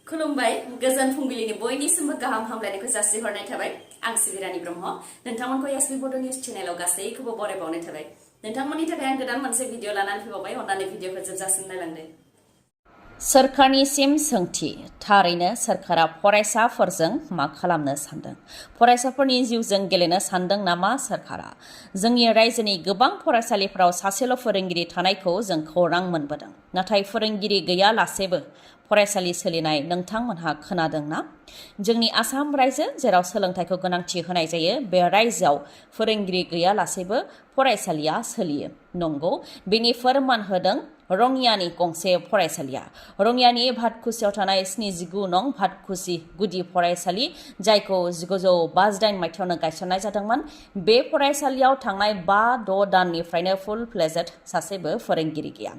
खुलुमबाय गोजोन फुंबिलिनि बयनिसिमबो गाहाम हामलायनायखौ जासिहरनाय थाबाय आं सिबि रानी ब्रह्म नोंथांमोनखौ एसबी बड' निउज चेनेलाव गासैखौबो बरायबावनाय थाबाय नोंथांमोननि थाखाय आं गोदान मोनसे भिडिअ लानानै फैबावबाय अन्नानै भिडिअखौ जोबजासिम नायलांदो सोरखारनिसिम सोंथि थारैनो सोरखारा फरायसाफोरजों मा खालामनो सानदों फरायसाफोरनि जिउजों गेलेनो सानदों नामा सोरखारा जोंनि रायजोनि गोबां फरायसालिफोराव सासेल' फोरोंगिरि थानायखौ जों खौरां मोनबोदों नाथाय फोरोंगिरि गैयालासेबो फरायसालि सोलिनाय नोंथांमोनहा खोनादोंना जोंनि आसाम रायजो जेराव सोलोंथाइखौ गोनांथि होनाय जायो बे रायजोआव फोरोंगिरि गैयालासेबो फरायसालिया सोलियो नंगौ बेनि फोरमान होदों रङियानि गंसे फरायसालिया रङियानि भातकुसियाव थानाय 79 नं भातकुसि गुदि फरायसालि जायखौ 1958 मायथाइयावनो गायसननाय जादोंमोन बे फरायसालियाव थांनाय 5-6 दाननिफ्रायनो फुल फ्लेजेड सासेबो फोरोंगिरि गैया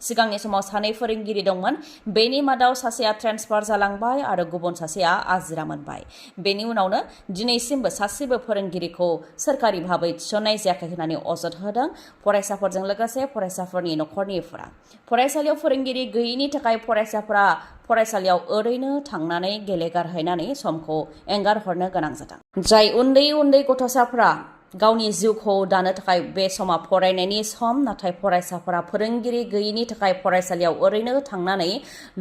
सिगांनि समाव सानै फोरोंगिरि दंमोन बेनि मादाव सासेया ट्रेन्सफार जालांबाय आरो गुबुन सासेया आजिरा मोनबाय बेनि उनावनो दिनैसिमबो सासेबो फोरोंगिरिखौ सोरखारि भाबै थिसननाय जायाखै होननानै अजद होदों फरायसाफोरजों लोगोसे फरायसाफोरनि नखरनिफोरा फरायसालियाव फोरोंगिरि गैयैनि थाखाय फरायसाफोरा फरायसालियाव ओरैनो थांनानै गेलेगारहैनानै समखौ एंगारहरनो गोनां जादों जाय उन्दै गथ'साफोरा गावनि जिउखौ दानो थाखाय बे समा फरायनायनि सम नाथाय फरायसाफोरा फोरोंगिरि गैयैनि थाखाय फरायसालियाव ओरैनो थांनानै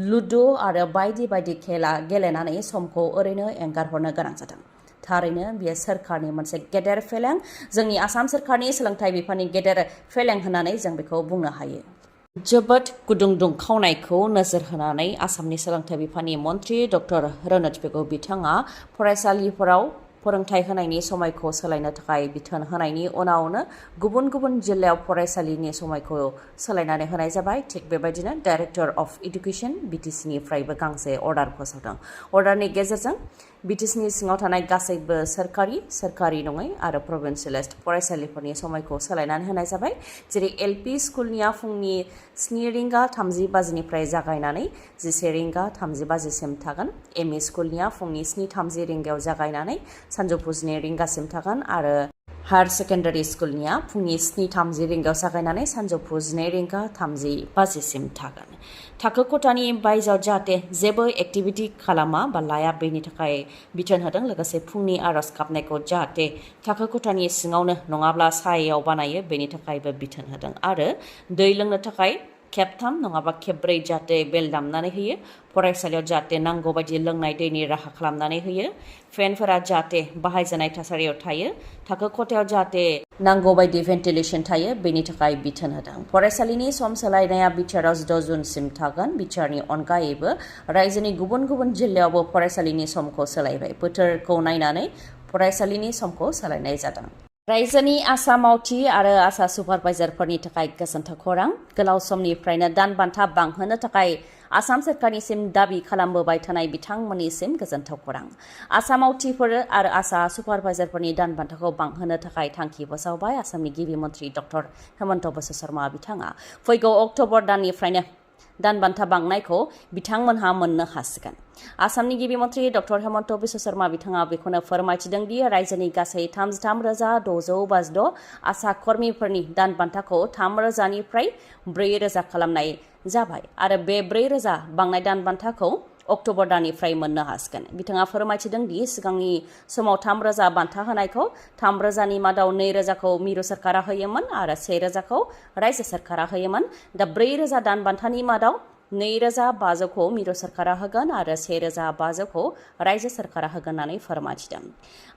लुडु आरो बायदि खेला गेलेनानै समखौ ओरैनो एंगारहरनो गोनां जादों थारैनो बेयो सोरखारनि मोनसे गेदेर फेलें जोंनि आसाम सोरखारनि सोलोंथाइ बिफाननि गेदेर फेलें होननानै जों बेखौ बुंनो हायो जोबोद गुदुं दुंखावनायखौ नोजोर होनानै आसामनि सोलोंथाइ बिफाननि मन्त्रि डक्टर रनज पेगु बिथाङा फरायसालिफोराव फोरोंथाइ होनायनि समायखौ सोलायनो थाखाय बिथोन होनायनि उनावनो गुबुन जिल्लायाव फरायसालिनि समायखौ सोलायनानै होनाय जाबाय थिग बेबायदिनो डाइरेक्टर अफ एडुकेशन बिटिसिनिफ्रायबो गांसे अर्डार फोसावदों अर्डारनि गेजेरजों बिटिसिनि सिङाव थानाय गासैबो सोरखारि नङै आरो प्रभिन्सियेलाइज्ड फरायसालिफोरनि समायखौ सोलायनानै होनाय जाबाय जेरै एलपि स्कुलनिया फुंनि 7:30 बाजिनिफ्राय जागायनानै 11:30 बाजिसिम थागोन एमइ स्कुलनिया फुंनि 7:30 रिंगायाव जागायनानै सानजौफु 2 रिंगासिम थागोन आरो हायर सेकेन्डारि स्कुलनिया फुंनि 7:30 रिंगायाव जागायनानै सानजौफु 12:30 बाजिसिम थागोन थाखो खथानि बायजोआव जाहाथे जेबो एक्टिभिटि खालामा बा लाया बेनि थाखाय बिथोन होदों लोगोसे फुंनि आरज गाबनायखौ जाहाथे थाखो खथानि सिङावनो नङाब्ला सायायाव बानायो बेनि थाखायबो बिथोन होदों आरो दै लोंनो थाखाय खेबथाम नङाबा खेबब्रै जाहाथे बेल दामनानै होयो फरायसालियाव जाहाथे नांगौ बायदि लोंनाय दैनि राहा खालामनानै होयो फेनफोरा जाहाथे बाहायजानाय थासारियाव थायो थाखो खथायाव जाहाथे नांगौ बायदि भेन्टिलेसन थायो बेनि थाखाय बिथोन होदों फरायसालिनि सम सोलायनाया बिटिआरआव 16 जुनसिम थागोन बिटिआरनि अनगायैबो रायजोनि गुबुन जिल्लायावबो फरायसालिनि समखौ सोलायबाय बोथोरखौ नायनानै फरायसालिनि समखौ सोलायनाय जादों रायजोनि आसा मावथि आरो आसा सुपारभाइजारफोरनि थाखाय गोजोनथाव खौरां गोलाव समनिफ्रायनो दान बान्था बांहोनो थाखाय आसाम सोरखारनिसिम दाबि खालामबोबाय थानाय बिथांमोननिसिम गोजोनथाव खौरां आसा मावथिफोर आरो आसा सुपारभाइजारफोरनि दान बान्थाखौ बांहोनो थाखाय थांखि फोसावबाय आसामनि गिबि मन्त्रि डक्टर हेमन्त बिश्व शर्मा बिथाङा फैगौ अक्ट'बर दाननिफ्रायनो दान बान्था बांनायखौ बिथांमोनहा मोननो हासिगोन आसामनि गिबि मन्त्रि डक्टर हेमन्त बिश्व शर्मा बिथाङा बेखौनो फोरमायथिदों दि रायजोनि गासै 33,656 आसा कर्मिफोरनि दान बान्थाखौ 3,000निफ्राय 4,000 खालामनाय जाबाय आरो बे 4,000 बांनाय दान बान्थाखौ अक्ट'बर दाननिफ्राय मोननो हासिगोन बिथाङा फोरमायथिदों दि सिगांनि समाव 3,000 बान्था होनायखौ 3,000नि मादाव 2,000खौ मिरु सोरखारा होयोमोन आरो 1,000खौ रायजो सोरखारा होयोमोन दा 4,000 दान बान्थानि मादाव 2,500खौ मिरु सोरखारा होगोन आरो 1,500खौ रायजो सोरखारा होगोन होननानै फोरमायथिदों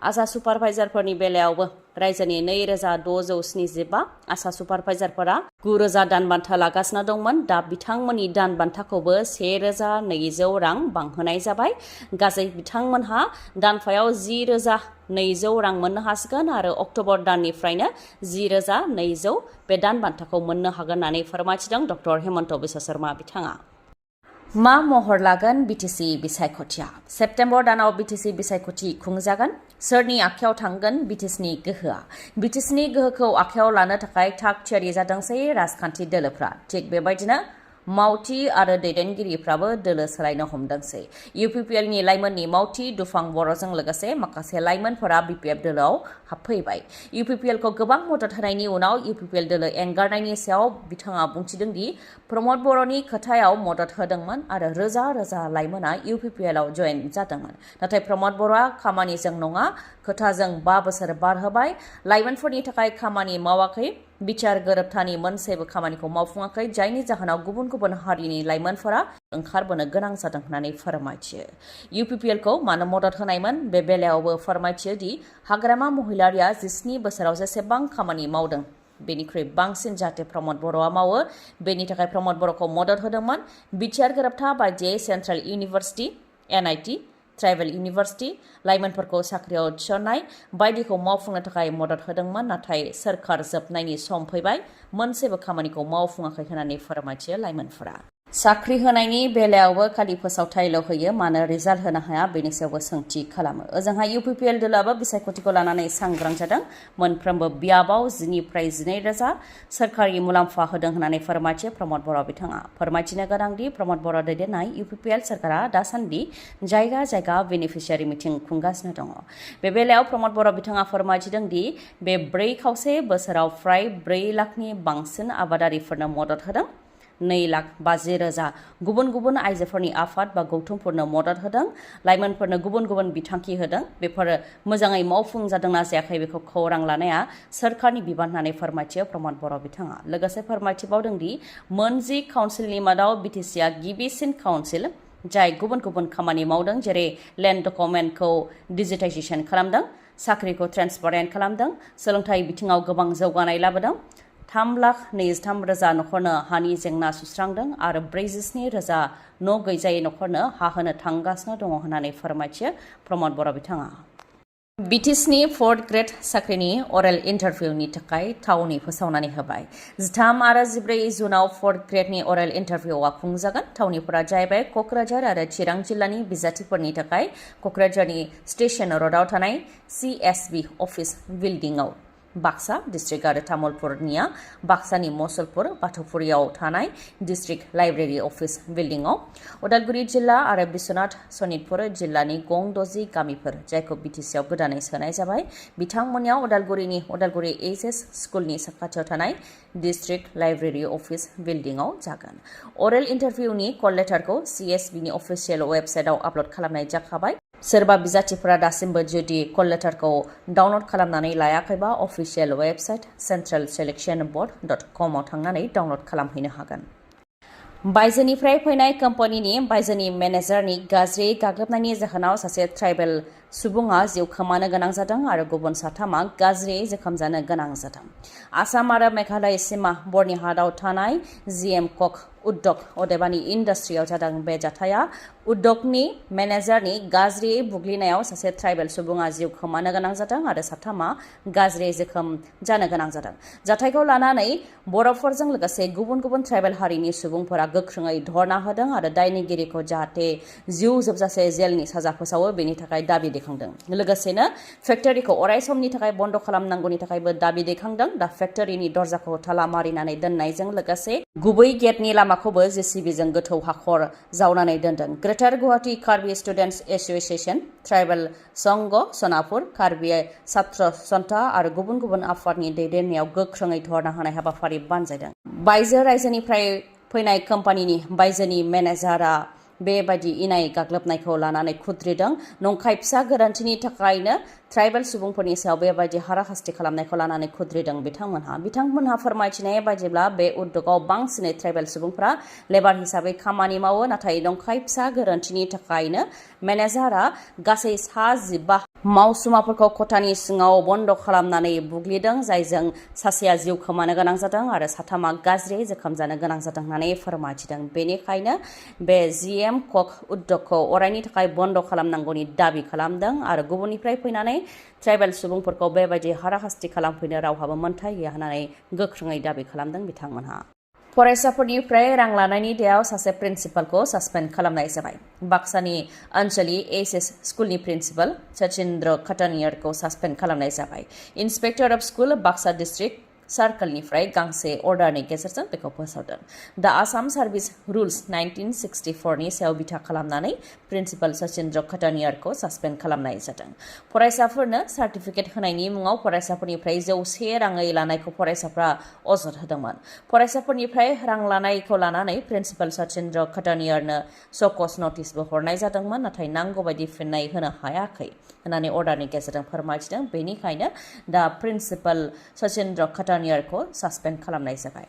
आसा सुपारभाइजारफोरनि बेलायावबो रायजोनि 2,275 आसा सुपारभाइजारफोरा 9,000 दान बान्था लागासिनो दंमोन दा बिथांमोननि दान बान्थाखौबो 1,200 रां बांहोनाय जाबाय गासै बिथांमोनहा दानफायाव 10,200 रां मोननो हासिगोन आरो अक्ट'बर दाननिफ्रायनो 10,200 बे दान बान्थाखौ मोननो हागोन होननानै फोरमायथिदों डक्टर हेमन्त बिश्व शर्मा बिथाङा मा महर लागोन बिटिसि बिसायख'थिया सेप्तेम्बर दानाव बिटिसि बिसायख'थि खुंजागोन सोरनि आखायाव थांगोन बिटिसिनि गोहोआ बिटिसिनि गोहोखौ आखायाव लानो थाखाय थाग थियारि जादोंसै राजखान्थि दोलोफ्रा थिग बेबायदिनो मावथि आरो दैदेनगिरिफ्राबो दोलो सोलायनो हमदोंसै। UPPL नि लाइमोननि मावथि दुफां बर'जों लोगोसे माखासे लाइमोनफोरा BPF दोलोआव हाबफैबाय। UPPL खौ गोबां मदद होनायनि उनाव UPPL दोलो एंगारनायनि सायाव बिथाङा बुंथिदों दि प्रमद बर'नि खोथायाव मदद होदोंमोन आरो रोजा रोजा लाइमोना UPPL आव जयेन जादोंमोन। नाथाय प्रमद बर'आ खामानिजों नङा खोथाजों 5 बोसोर बारहोबाय। लाइमोनफोरनि थाखाय खामानि मावाखै, बिचार गोरोबथानि मोनसेबो खामानिखौ मावफुङाखै, जायनि जाहोनाव गुबुन गुबुन हारिनि लाइमोनफोरा ओंखारबोनो गोनां जादों होननानै फोरमायथियो। UPPL खौ मानो मदद होनायमोन बे बेलायावबो फोरमायथियो दि हाग्रामा महिलारिया 17 बोसोराव जेसेबां खामानि मावदों बेनिख्रुइ बांसिन जाहाथे प्रमद बर'आ मावो बेनि थाखाय प्रमद बर'खौ मदद होदोंमोन। बिचार गोरोबथा बायदियै central university, NIT, tribal university, लाइमोनफोरखौ साख्रियाव थिसननाय बायदिखौ मावफुंनो थाखाय मदद होदोंमोन। नाथाय सोरखार जोबनायनि सम फैबाय, मोनसेबो खामानिखौ मावफुङाखै होननानै फोरमायथियो लाइमोनफोरा। साख्रि होनायनि बेलायावबो खालि फोसावथायल' होयो, मानो रिजाल्ट होनो हाया बेनि सायावबो सोंथि खालामो। ओजोंहाय UPPL दोलोआबो बिसायख'थिखौ लानानै सांग्रां जादों। मोनफ्रोमबो बियाबाव 10 निफ्राय 12 रोजा सोरखारि मुलाम्फा होदों होननानै फोरमायथियो प्रमद बर' बिथाङा। फोरमायथिनो गोनांदि प्रमद बर' दैदेननाय UPPL सोरखारा दासान्दि जायगा जायगा बेनिफिसियारि मिटिं खुंगासिनो दङ। बे बेलायाव प्रमद बर' बिथाङा फोरमायथिदों दि बे 4.5 बोसोराव फ्राय 4 लाखनि बांसिन आबादारिफोरनो मदद होदों। 2,50,000 गुबुन गुबुन आइजोफोरनि आफाद बा गौथुमफोरनो मदद होदों। लाइमोनफोरनो गुबुन गुबुन बिथांखि होदों। बेफोरो मोजाङै मावफुंजादोंना जायाखै बेखौ खौरां लानाया सोरखारनि बिबान होननानै फोरमायथियो प्रमद बर' बिथाङा। लोगोसे फोरमायथिबावदों दि मोनजि काउन्सिलनि मादाव BTC आ गिबिसिन काउन्सिल जाय गुबुन गुबुन खामानि मावदों, जेरै लेन्ड डकुमेन्टखौ डिजिटाइजेसन खालामदों, साख्रिखौ ट्रेन्सपारेन्ट खालामदों, सोलोंथाइ बिथिङाव गोबां जौगानाय लाबोदों, 3,23,000 नखरनो हानि जेंना सुस्रांदों आरो 47,000 न' गैजायै नखरनो हा होनो थांगासिनो दङ होननानै फोरमायथियो प्रमद बर' बिथाङा। BTCनि 4th ग्रेड साख्रिनि अरेल इन्टारभिउनि थाखाय थावनि फोसावनानै होबाय। 13 आरो 14 जुनाव 4th ग्रेडनि अरेल इन्टारभिउआ खुंजागोन। थावनिफोरा जाहैबाय क'क्राझार आरो चिरां जिल्लानि बिजाथिफोरनि थाखाय क'क्राझारनि स्टेशन र'डआव थानाय CSB अफिस बिल्डिंआव, बाक्सा डिस्ट्रिक्ट आरो तामुलपुरनिया बाक्सानि मसलपुर बाथौफुरियाव थानाय डिस्ट्रिक्ट लाइब्रेरि अफिस बिल्डिंआव, उदालगुरि जिल्ला आरो बिश्वनाथ सनितपुर जिल्लानि गं 60 गामिफोर जायखौ BTC आव गोदानै सोनाय जाबाय बिथांमोननियाव उदालगुरिनि उदालगुरि HS स्कुलनि साखाथियाव थानाय डिस्ट्रिक्ट लाइब्रेरि अफिस बिल्डिंआव जागोन। अरेल इन्टारभिउनि कल लेटारखौ CSBनि अफिसियेल वेबसाइटआव आपल'ड खालामनाय जाखाबाय। सोरबा बिजाथिफोरा दासिमबो जुदि कल लेटारखौ डाउनल'ड खालामनानै लायाखैबा अफिसियेल वेबसाइट centralselectionboard.com आव थांनानै डाउनल'ड खालामहैनो हागोन। बायजोनिफ्राय फैनाय कम्पानिनि बायजोनि मेनेजारनि गाज्रि गाग्लोबनायनि जाहोनाव सासे ट्राइबेल सुबुङा जिउ खोमानो गोनां जादों आरो गुबुन 3 गाज्रियै जोखोम जानो गोनां जादों। आसाम आरो मेघालय सीमा बर्निहाटआव थानाय GM कक उद्योग अदेबानि इन्डास्ट्रियाव जादों। बे जाथाया उद्योगनि मेनेजारनि गाज्रियै बुग्लिनायाव सासे ट्राइबेल सुबुङा जिउ खोमानो गोनां जादों आरो 3 गाज्रियै जोखोम जानो गोनां जादों। जाथायखौ लानानै बर'फोरजों लोगोसे गुबुन गुबुन ट्राइबेल हारिनि सुबुंफोरा गोख्रोङै धरना होदों आरो दायनिगिरिखौ जाहाथे जिउ जोबजासे जेलनि साजा फोसावो बेनि थाखाय दाबि दैखांदों। लोगोसेनो फेक्टरिखौ अरायसमनि थाखाय बन्द खालामनांगौनि थाखायबो दाबि दैखांदों। दा फेक्टरिनि दरजाखौ ताला मारिनानै दोननायजों लोगोसे गुबै गेटनि लामाखौबो JCBजों गोथौ हाखर जावनानै दोनदों। Greater Guwahati Karbi students association, tribal संघ सनापुर, कार्बि छात्र सन्था आरो गुबुन गुबुन आफादनि दैदेननायाव गोख्रोङै धरना होनाय हाबाफारि बानजायदों। बायजो रायजोनिफ्राय फैनाय कम्पानिनि बायजोनि मेनेजारआ बेबायदि इनाय गाग्लोबनायखौ लानानै खुद्रिदों। नंखाय फिसा गोरोन्थिनि थाखायनो ट्राइबेल सुबुंफोरनि सायाव बेबायदि हाराहास्ति खालामनायखौ लानानै खुद्रिदों बिथांमोनहा फोरमायथिनाय बायदिब्ला बे उद्योगआव बांसिनै ट्राइबेल सुबुंफ्रा लेबार हिसाबै खामानि मावो, नाथाय नंखाय फिसा गोरोन्थिनि थाखायनो मेनेजारआ गासै 15 मावसुमाफोरखौ खथानि सिङाव बन्द खालामनानै बुग्लिदों, जायजों सासेया जिउ खोमानो गोनां जादों आरो 3 गाज्रियै जोखोम जानो गोनां जादों होननानै फोरमायथिदों। बेनिखायनो बे GM कक उद्योगखौ अरायनि थाखाय बन्द खालामनांगौनि दाबि खालामदों आरो गुबुननिफ्राय फैनानै ट्राइबेल सुबुंफोरखौ बेबायदि हाराहास्ति खालामफैनो रावहाबो मोन्थाय गैया होननानै गोख्रोङै दाबि खालामदों बिथांमोनहा। फरायसाफोरनिफ्राय रां लानायनि दायाव सासे प्रिन्सिपालखौ सासपेन्ड खालामनाय जाबाय। बाक्सानि ओनसोलि HS स्कुलनि प्रिन्सिपाल सचिन्द्र खटानियारखौ सासपेन्ड खालामनाय जाबाय। Inspector of school Baksa district सार्कलनिफ्राय गांसे अर्डारनि गेजेरजों बेखौ फोसावदों। दा आसाम सार्भिस रुल्स 1964 नि सायाव बिथा खालामनानै प्रिन्सिपाल सचिन्द्र खटानियारखौ सासपेन्ड खालामनाय जादों। फरायसाफोरनो सार्टिफिकेट होनायनि मुङाव फरायसाफोरनिफ्राय 100 राङै लानायखौ फरायसाफ्रा अजद होदोंमोन। फरायसाफोरनिफ्राय रां लानायखौ लानानै प्रिन्सिपाल सचिन्द्र खटानियारनो सकस नटिसबो हरनाय जादोंमोन, नाथाय नांगौ बायदि फिननाय होनो हायाखै होननानै अर्डारनि गेजेरजों फोरमायथिदों। बेनिखायनो दा प्रिन्सिपाल सचिन्द्र खटानियारखौ सासपेन्ड खालामनाय जाबाय।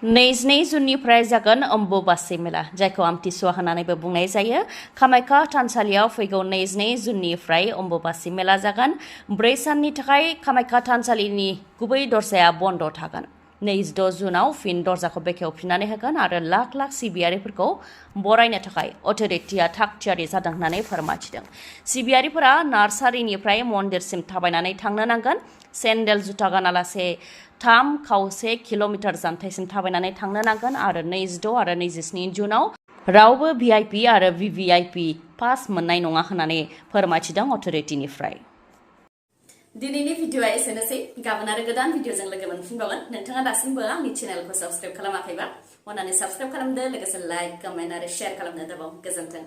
22 जुननिफ्राय जागोन अम्बुबासि मेला, जायखौ आमथिसुवा होननानैबो बुंनाय जायो। कामाख्या थानसालियाव फैगौ 22 जुननिफ्राय अम्बुबासि मेला जागोन। 4 साननि थाखाय कामाख्या थानसालिनि गुबै दरजाया बन्द थागोन। 26 जुनाव फिन दरजाखौ बेखेवफिननानै होगोन आरो लाख लाख सिबियारिफोरखौ बरायनो थाखाय अथ'रिटिया थाग-थियारि जादों होननानै फोरमायथिदों। सिबियारिफोरा नार्सारिनिफ्राय मन्दिरसिम थाबायनानै थांनो नांगोन। सेन्देल जुथा गानालासे 3.25 किल'मिटार जानथायसिम थाबायनानै थांनो नांगोन आरो 26 आरो 27 जुनाव रावबो भिआइपि आरो भिभिआइपि पास मोननाय नङा होननानै फोरमायथिदों अथ'रिटिनिफ्राय। दिनैनि भिडिअआ एसेनोसै। गाबोन आरो गोदान भिडिअजों लोगो मोनफिनबावगोन। नोंथाङा दासिमबो आंनि चेनेलखौ साबस्क्राइब खालामाखैबा अन्नानै साबस्क्राइब खालामदो, लोगोसे लाइक, कमेन्ट आरो शेयार खालामनो दाबाव। गोजोन्थों।